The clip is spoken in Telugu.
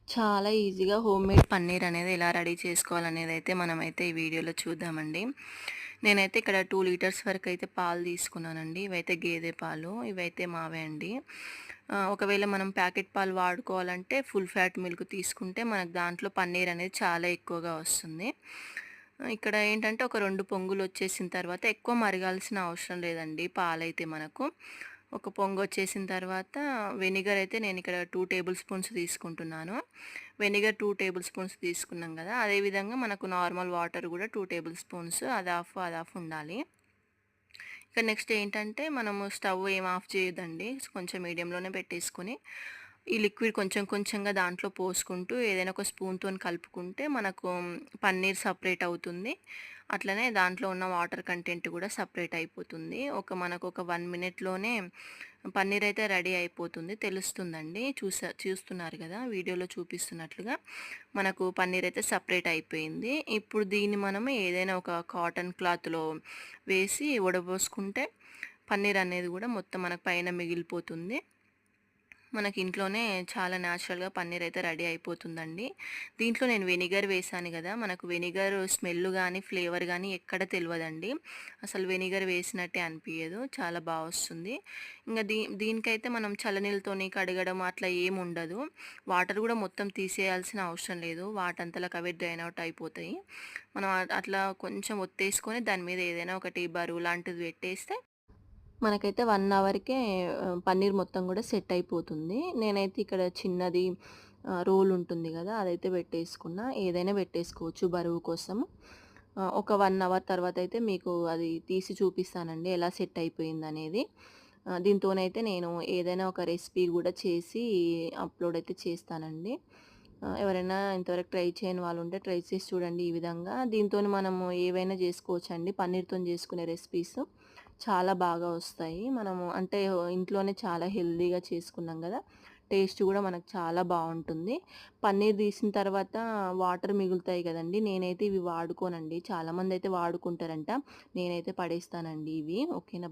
చాలా ఈజీగా హోమ్‌మేడ్ పన్నీర్ అనేది ఎలా రెడీ చేసుకోవాలనేదైతే మనమైతే ఈ వీడియోలో చూద్దామండి. నేనైతే ఇక్కడ 2 లీటర్స్ వరకైతే పాలు తీసుకున్నానండి. ఇవైతే గేదె పాలు, ఇవైతే మావే అండి. ఒకవేళ మనం ప్యాకెట్ పాలు వాడుకోవాలంటే ఫుల్ ఫ్యాట్ మిల్క్ తీసుకుంటే మనకు దాంట్లో పన్నీర్ అనేది చాలా ఎక్కువగా వస్తుంది. ఇక్కడ ఏంటంటే ఒక 2 పొంగులొచ్చేసిన తర్వాత ఎక్కువ మరగాల్సిన అవసరం లేదండి పాలైతే మనకు. ఒక పొంగొచ్చేసిన తర్వాత వెనిగర్ అయితే నేనిక్కడ 2 టేబుల్ స్పూన్స్ తీసుకుంటున్నాను. వెనిగర్ 2 టేబుల్ స్పూన్స్ తీసుకున్నాం గదా! అదేవిధంగా మనకు నార్మల్ వాటర్ గూడా 2 టేబుల్ స్పూన్స్ అదాఫ్ ఉండాలి. ఇక నెక్స్ట్ ఏంటంటే మనము స్టవ్ ఏం ఆఫ్ చేయొద్దండి. కొంచెం మీడియంలోనే పెట్టేసుకొని, ఈ లిక్విడ్ కొంచెం కొంచెంగా దాంట్లో పోసుకుంటూ ఏదైనా ఒక స్పూన్‌తోని కలుపుకుంటే మనకు పన్నీర్ సపరేట్ అవుతుంది. అట్లనే దాంట్లో ఉన్న వాటర్ కంటెంట్ కూడా సపరేట్ అయిపోతుంది. మనకు ఒక 1 మినిట్‌లోనే పన్నీర్ అయితే రెడీ అయిపోతుంది. తెలుస్తుందండి. చూస్తున్నారు కదా! వీడియోలో చూపిస్తున్నట్లుగా మనకు పన్నీర్ అయితే సపరేట్ అయిపోయింది. ఇప్పుడు దీన్ని మనము ఏదైనా ఒక కాటన్ క్లాత్‌లో వేసి వడబోసుకుంటే పన్నీర్ అనేది కూడా మొత్తం మనకు పైన మిగిలిపోతుంది. మనకి ఇంట్లోనే చాలా న్యాచురల్‌గా పన్నీర్ అయితే రెడీ అయిపోతుందండి. దీంట్లో నేను వెనిగర్ వేశాను గదా! మనకు వెనిగర్ స్మెల్ గానీ, ఫ్లేవర్ గానీ ఎక్కడ తెలవదండి. అసలు వెనిగర్ వేసినట్టే అనిపియదు. చాలా బా వస్తుంది. ఇంగ దీనికైతే మనం చల్లనీళ్ళతోని కడగడం అట్లా ఏముండదు. వాటర్ గూడా మొత్తం తీసేయాల్సిన అవసరం లేదు. వాటంతలకు అవే డ్రైన్ అవుట్ అయిపోతాయి. మనం అట్లా కొంచెం ఒత్తేసుకొని దాని మీద ఏదైనా ఒకటి బరువు లాంటిది పెట్టేస్తే మనకైతే 1 అవర్‌కే పన్నీర్ మొత్తం గూడా సెట్ అయిపోతుంది. నేనైతే ఇక్కడ చిన్నది రోల్ ఉంటుంది గదా! అదైతే పెట్టేసుకున్నా. ఏదైనా పెట్టేసుకోవచ్చు బరువు కోసం. ఒక 1 అవర్ తర్వాతయితే మీకు అది తీసి చూపిస్తానండి ఎలా సెట్ అయిపోయిందనేది. దీంతోనైతే నేను ఏదైనా ఒక రెసిపీ గూడా చేసి అప్‌లోడ్ అయితే చేస్తానండి. ఎవరైనా ఇంతవరకు ట్రై చేయని వాళ్ళుంటే ట్రై చేసి చూడండి ఈ విధంగా. దీంతోని మనము ఏవైనా జేసుకోవచ్చండి. పన్నీర్‌తోని జేసుకునే రెసిపీస్ చాలా బాగా వస్తాయి. మనము అంటే ఇంట్లోనే చాలా హెల్తీగా చేసుకున్నాం గదా! టేస్ట్ గూడా మనకు చాలా బావుంటుంది. పన్నీర్ తీసిన తర్వాత వాటర్ మిగులుతాయి గదండీ! నేనైతే ఇవి వాడుకోనండి. చాలామందైతే వాడుకుంటారంట. నేనైతే పడేస్తానండి ఇవి. ఓకేనా!